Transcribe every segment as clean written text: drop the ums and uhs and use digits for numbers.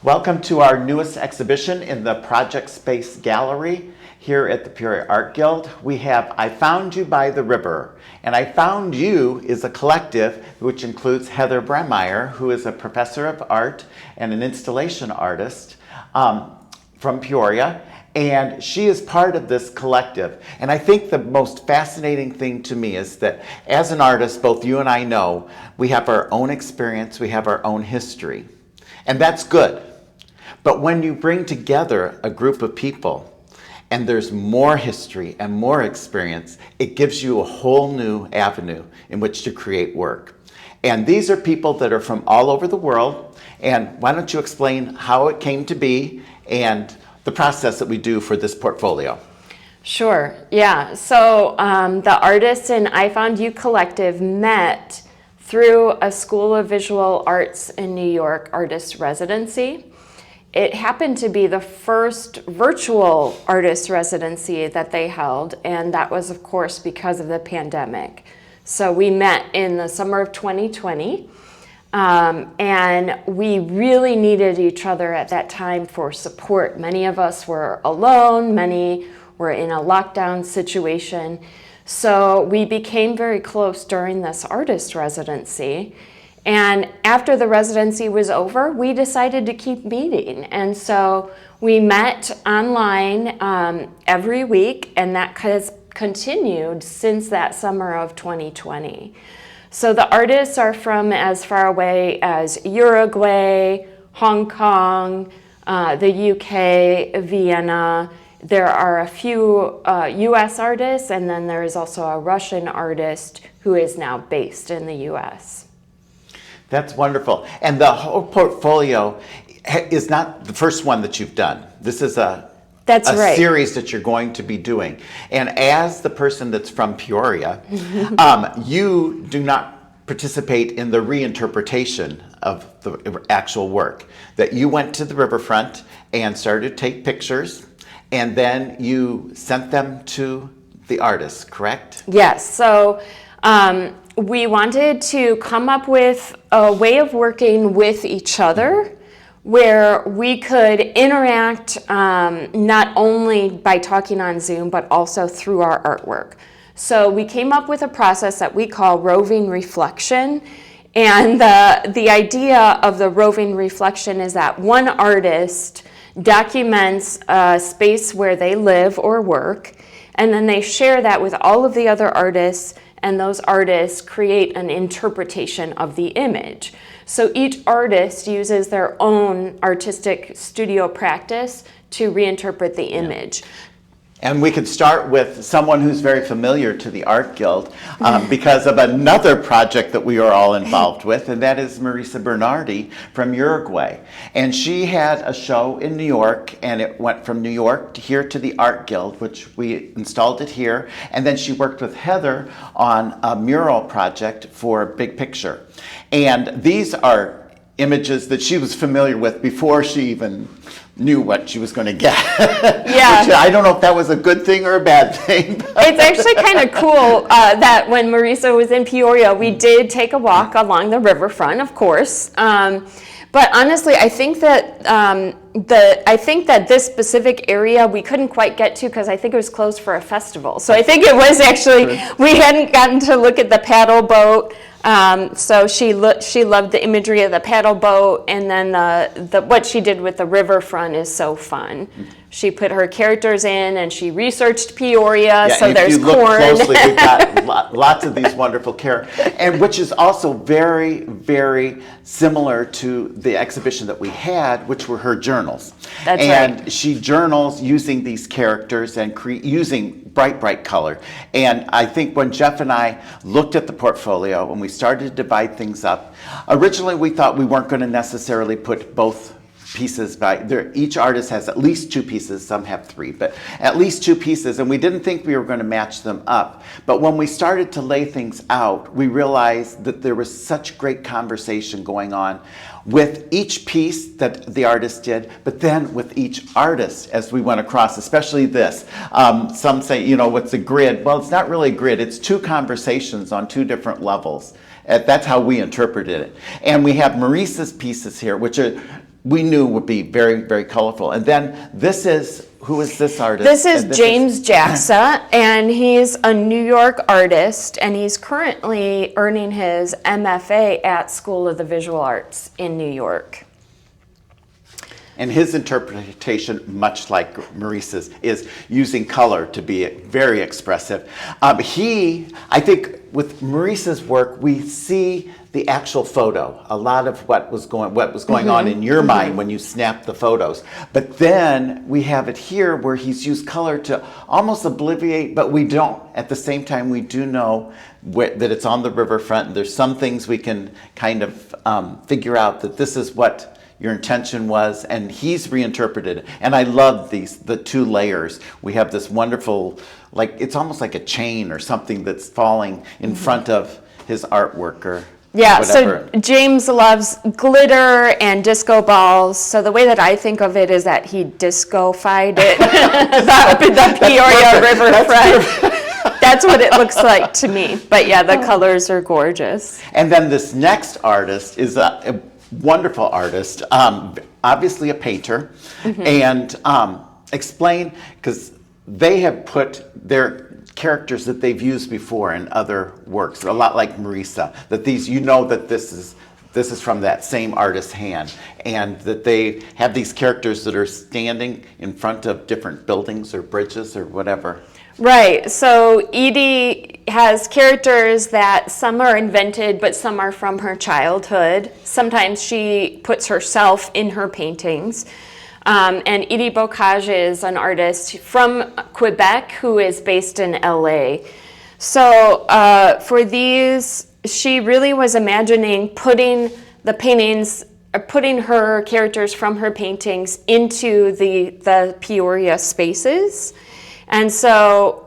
Welcome to our newest exhibition in the Project Space Gallery here at the Peoria Art Guild. We have I Found You by the River. And I Found You is a collective which includes Heather Bremeyer, who is a professor of art and an installation artist from Peoria. And she is part of this collective. And I think the most fascinating thing to me is that as an artist, both you and I know, we have our own experience, we have our own history. And that's good. But when you bring together a group of people and there's more history and more experience, it gives you a whole new avenue in which to create work. And these are people that are from all over the world. And why don't you explain how it came to be and the process that we do for this portfolio? Sure, yeah. So the artists in I Found You Collective met through a School of Visual Arts in New York artist residency. It happened to be the first virtual artist residency that they held, and that was, of course, because of the pandemic. So we met in the summer of 2020, and we really needed each other at that time for support. Many of us were alone, many were in a lockdown situation. So we became very close during this artist residency. And after the residency was over, we decided to keep meeting. And so we met online every week, and that has continued since that summer of 2020. So the artists are from as far away as Uruguay, Hong Kong, the UK, Vienna. There are a few US artists, and then there is also a Russian artist who is now based in the US. That's wonderful. And the whole portfolio is not the first one that you've done. This is a series that you're going to be doing. And as the person that's from Peoria, you do not participate in the reinterpretation of the actual work. That you went to the riverfront and started to take pictures, and then you sent them to the artists, correct? Yes. So we wanted to come up with a way of working with each other where we could interact not only by talking on Zoom, but also through our artwork. So we came up with a process that we call roving reflection. And the idea of the roving reflection is that one artist documents a space where they live or work, and then they share that with all of the other artists, and those artists create an interpretation of the image. So each artist uses their own artistic studio practice to reinterpret the image. And we could start with someone who's very familiar to the Art Guild because of another project that we are all involved with, and that is Marisa Bernardi from Uruguay. And she had a show in New York, and it went from New York to here to the Art Guild, which we installed it here. And then she worked with Heather on a mural project for Big Picture. And these are images that she was familiar with before she even knew what she was going to get. Yeah. Which I don't know if that was a good thing or a bad thing. It's actually kind of cool that when Marisa was in Peoria, we did take a walk along the riverfront, of course. But honestly, I think that this specific area we couldn't quite get to because I think it was closed for a festival. So I think it was actually, we hadn't gotten to look at the paddle boat. So she loved the imagery of the paddle boat, and then what she did with the riverfront is so fun. She put her characters in, and she researched Peoria, so there's corn. If you look closely, we've got lots of these wonderful characters, and which is also very, very similar to the exhibition that we had, which were her journals. That's and right. She journals using these characters and using bright color. And I think when Jeff and I looked at the portfolio and we started to divide things up, originally we thought we weren't going to necessarily put both pieces each artist has at least two pieces, some have three, but at least two pieces, and we didn't think we were going to match them up. But when we started to lay things out, we realized that there was such great conversation going on with each piece that the artist did, but then with each artist as we went across, especially this. Some say, what's a grid? Well, it's not really a grid, it's two conversations on two different levels. That's how we interpreted it. And we have Marisa's pieces here, which are we knew would be very, very colorful. And then this is, who is this artist? This is James Jacksa, and he's a New York artist, and he's currently earning his MFA at School of the Visual Arts in New York. And his interpretation, much like Maurice's, is using color to be very expressive. I think with Maurice's work, we see the actual photo, a lot of what was going on in your mind when you snapped the photos. But then we have it here where he's used color to almost obliviate, but we don't. At the same time, we do know that it's on the riverfront. There's some things we can kind of figure out that this is what your intention was, and he's reinterpreted it. And I love the two layers. We have this wonderful, it's almost like a chain or something that's falling in front of his artwork or whatever. So James loves glitter and disco balls. So the way that I think of it is that he disco-fied it up in the Peoria riverfront. That's what it looks like to me. But yeah, the colors are gorgeous. And then this next artist is a wonderful artist, obviously a painter, and explain, because they have put their characters that they've used before in other works, a lot like Marisa, that these, that this is from that same artist's hand, and that they have these characters that are standing in front of different buildings or bridges or whatever. Right, so Edie has characters that some are invented, but some are from her childhood. Sometimes she puts herself in her paintings. And Edie Bocage is an artist from Quebec who is based in LA. So for these, she really was imagining putting her characters from her paintings into the Peoria spaces. And so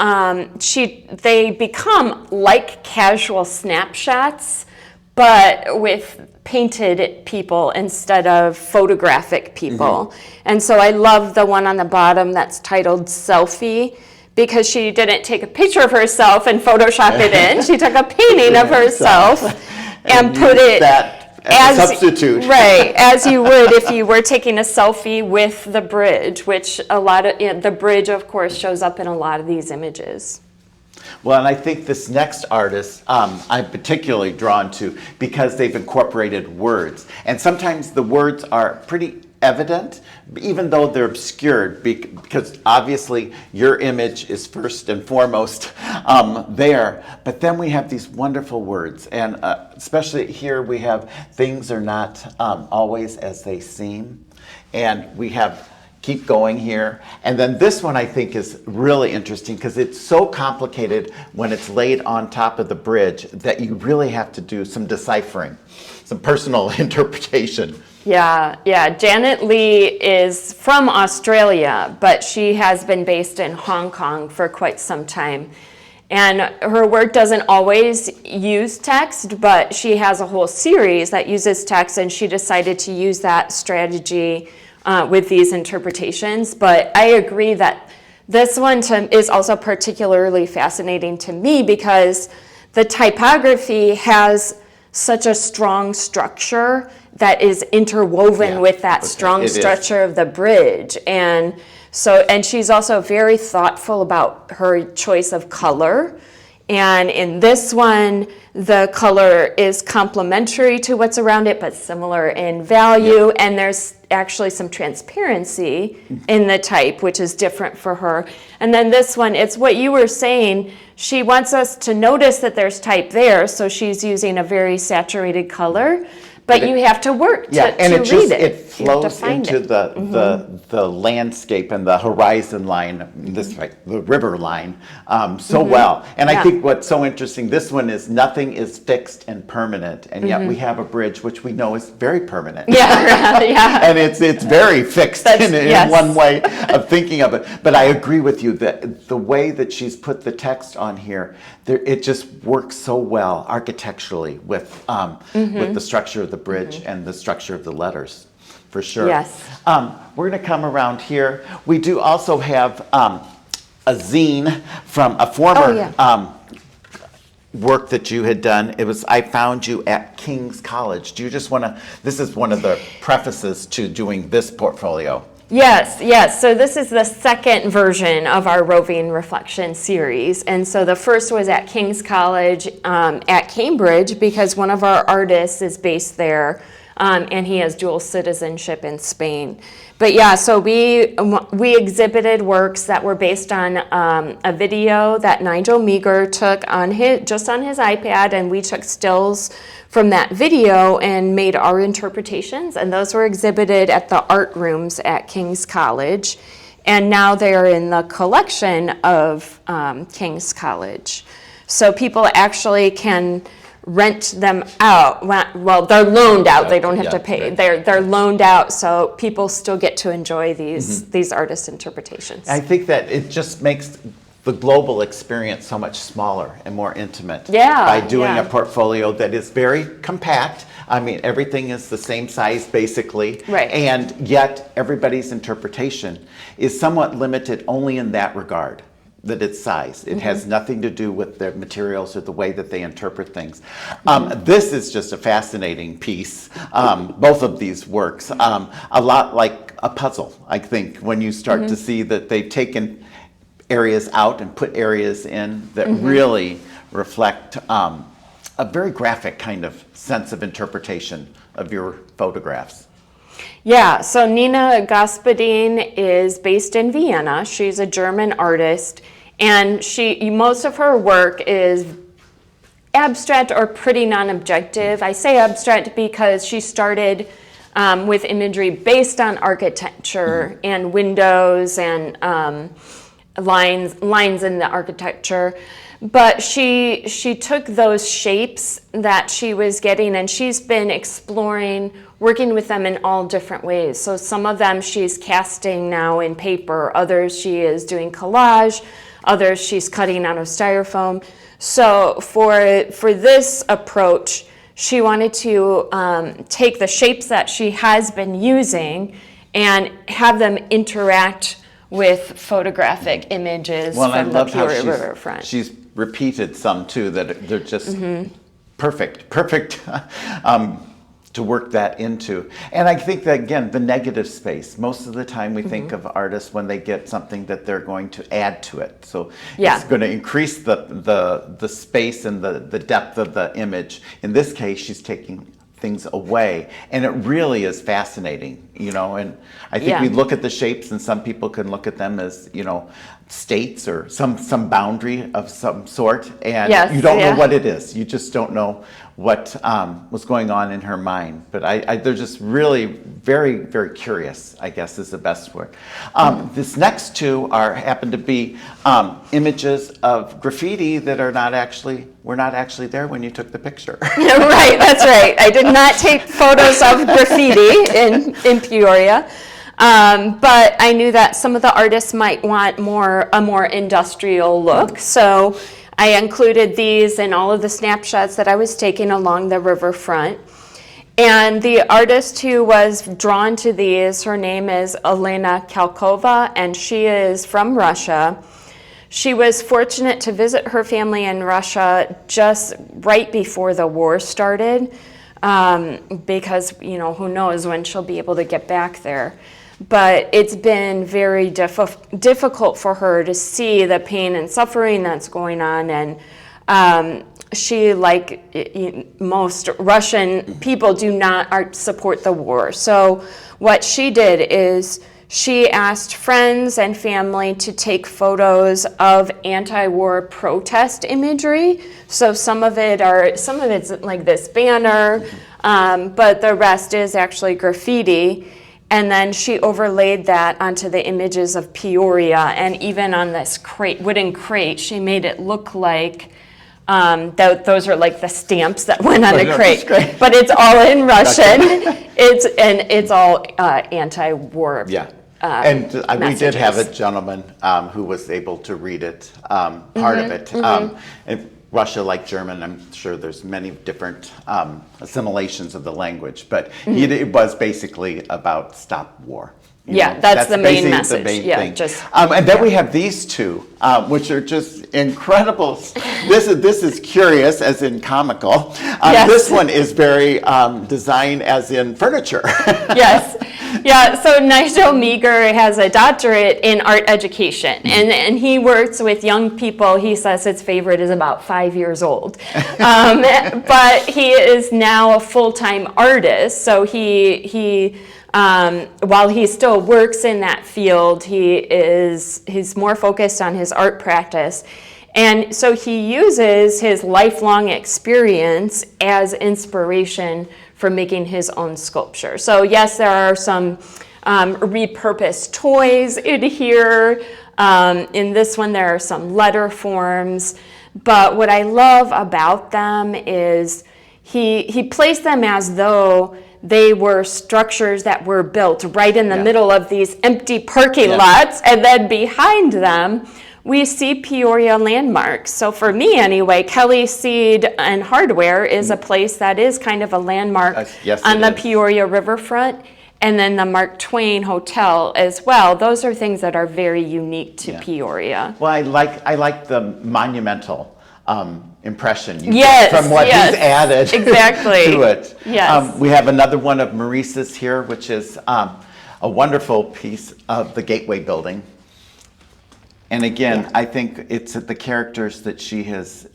they become like casual snapshots, but with painted people instead of photographic people. And so I love the one on the bottom that's titled Selfie, because she didn't take a picture of herself and Photoshop it in. She took a painting of herself and put it as a substitute. Right, as you would if you were taking a selfie with the bridge, which the bridge, of course, shows up in a lot of these images. Well, and I think this next artist I'm particularly drawn to because they've incorporated words. And sometimes the words are pretty evident, even though they're obscured, because obviously your image is first and foremost there. But then we have these wonderful words. And especially here we have things are not always as they seem. And we have keep going here. And then this one I think is really interesting because it's so complicated when it's laid on top of the bridge that you really have to do some deciphering, some personal interpretation. Yeah. Janet Lee is from Australia, but she has been based in Hong Kong for quite some time. And her work doesn't always use text, but she has a whole series that uses text, and she decided to use that strategy with these interpretations. But I agree that this one is also particularly fascinating to me because the typography has such a strong structure that is interwoven with that strong structure of the bridge. And she's also very thoughtful about her choice of color. And in this one, the color is complementary to what's around it, but similar in value. And there's actually some transparency in the type, which is different for her. And then this one, it's what you were saying. She wants us to notice that there's type there, so she's using a very saturated color. But you have to work to read it. It flows into the landscape and the horizon line, the river line, so well. And I think what's so interesting, this one is nothing is fixed and permanent, and yet we have a bridge which we know is very permanent. Yeah. And it's very fixed in one way of thinking of it. But I agree with you that the way that she's put the text on here, it just works so well architecturally with the structure of the bridge and the structure of the letters, for sure. Yes. We're going to come around here. We do also have a zine from a former work that you had done. It was I found you at King's College. Do you just want to? This is one of the prefaces to doing this portfolio. Yes, yes. So this is the second version of our Roving Reflection series. And so the first was at King's College at Cambridge, because one of our artists is based there, and he has dual citizenship in Spain. But yeah, so we exhibited works that were based on a video that Nigel Meager took on his iPad, and we took stills from that video and made our interpretations, and those were exhibited at the art rooms at King's College, and now they are in the collection of King's College. So people actually can rent them out. Well, they're loaned out. They don't have to pay. Right. They're loaned out, so people still get to enjoy these artist interpretations. I think that it just makes the global experience so much smaller and more intimate by doing a portfolio that is very compact. I mean, everything is the same size basically, right. And yet everybody's interpretation is somewhat limited only in that regard, that it's size. It has nothing to do with the materials or the way that they interpret things. This is just a fascinating piece, both of these works, a lot like a puzzle, I think, when you start to see that they've taken areas out and put areas in that really reflect a very graphic kind of sense of interpretation of your photographs. Yeah, so Nina Gaspadin is based in Vienna. She's a German artist, and most of her work is abstract or pretty non-objective. I say abstract because she started with imagery based on architecture and windows and lines in the architecture, but she took those shapes that she was getting, and she's been exploring working with them in all different ways. So some of them she's casting now in paper, others she is doing collage, others she's cutting out of styrofoam. So for this approach, she wanted to take the shapes that she has been using and have them interact with photographic images from the Peoria riverfront. She's repeated some too that they're just perfect to work that into. And I think that, again, the negative space, most of the time we think of artists when they get something that they're going to add to it. So it's going to increase the space and the depth of the image. In this case, she's taking things away, and it really is fascinating, and I think we look at the shapes, and some people can look at them as states or some boundary of some sort, and you don't know what it is. You just don't know what was going on in her mind. But they're just really very, very curious, I guess is the best word. This next two happen to be images of graffiti that were not actually there when you took the picture. Right, that's right. I did not take photos of graffiti in Peoria. But I knew that some of the artists might want a more industrial look, so I included these in all of the snapshots that I was taking along the riverfront. And the artist who was drawn to these, her name is Elena Kalkova, and she is from Russia. She was fortunate to visit her family in Russia just right before the war started, because, who knows when she'll be able to get back there. But it's been very difficult for her to see the pain and suffering that's going on, and she, like most Russian people, do not support the war. So what she did is she asked friends and family to take photos of anti-war protest imagery. So some of it's like this banner, but the rest is actually graffiti. And then she overlaid that onto the images of Peoria, and even on this wooden crate, she made it look like those are like the stamps that went on the crate. But it's all in Russian. It's all anti-war. Yeah. And we did have a gentleman who was able to read it, part of it. Russia like German. I'm sure there's many different assimilations of the language, but it was basically about stop war. That's the main basically message. The main Yeah, thing. And then we have these two, which are just incredible. This is curious, as in comical. Yes. This one is very design, as in furniture. Yes. Yeah, so Nigel Meager has a doctorate in art education, and he works with young people. He says his favorite is about 5 years old. But he is now a full-time artist, so while he still works in that field, he's more focused on his art practice. And so he uses his lifelong experience as inspiration for making his own sculpture. So yes, there are some repurposed toys in here. In this one, there are some letter forms. But what I love about them is he placed them as though they were structures that were built right in the middle of these empty parking lots, and then behind them we see Peoria landmarks. So for me anyway, Kelly Seed and Hardware is a place that is kind of a landmark on the Peoria riverfront, and then the Mark Twain Hotel as well. Those are things that are very unique to Peoria. Well, I like the monumental impression you yes, get from what he's added exactly. to it. Yes. We have another one of Maurice's here, which is a wonderful piece of the Gateway building. And again, I think it's the characters that she has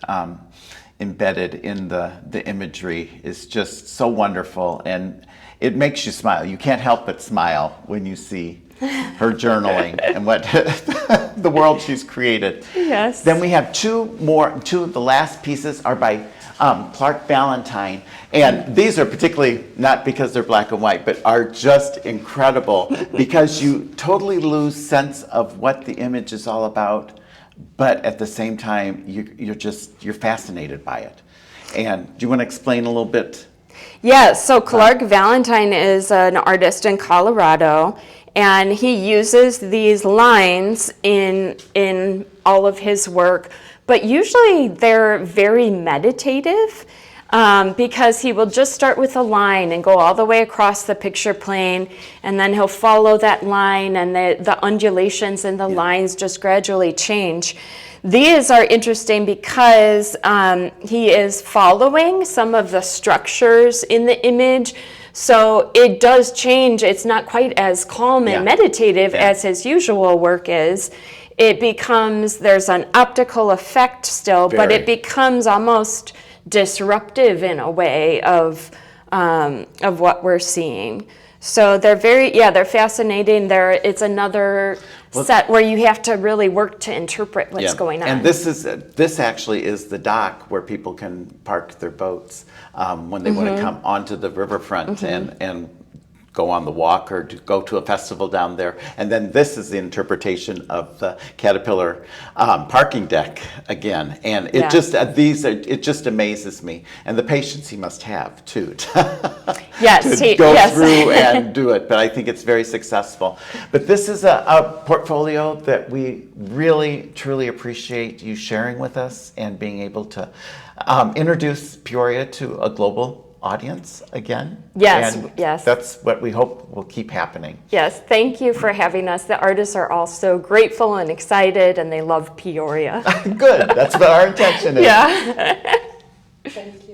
embedded in the imagery is just so wonderful, and it makes you smile. You can't help but smile when you see her journaling and what the world she's created. Yes. Then we have two of the last pieces are by Clark Valentine, and these are particularly not because they're black and white, but are just incredible because you totally lose sense of what the image is all about, but at the same time you're fascinated by it. And do you want to explain a little bit? Yeah, so Clark Valentine is an artist in Colorado, and he uses these lines in all of his work, but usually they're very meditative because he will just start with a line and go all the way across the picture plane, and then he'll follow that line, and the undulations in the lines just gradually change. These are interesting because he is following some of the structures in the image, so it does change. It's not quite as calm and meditative as his usual work is. It becomes, there's an optical effect still, but it becomes almost disruptive in a way of what we're seeing. So they're they're fascinating. It's another set where you have to really work to interpret what's going on. And this actually is the dock where people can park their boats when they want to come onto the riverfront and go on the walk or to go to a festival down there. And then this is the interpretation of the Caterpillar parking deck again. And it just amazes me. And the patience he must have too to go through and do it. But I think it's very successful. But this is a portfolio that we really, truly appreciate you sharing with us and being able to introduce Peoria to a global audience again. Yes, and yes. That's what we hope will keep happening. Yes, thank you for having us. The artists are all so grateful and excited, and they love Peoria. Good, that's what our intention is. Yeah. Thank you.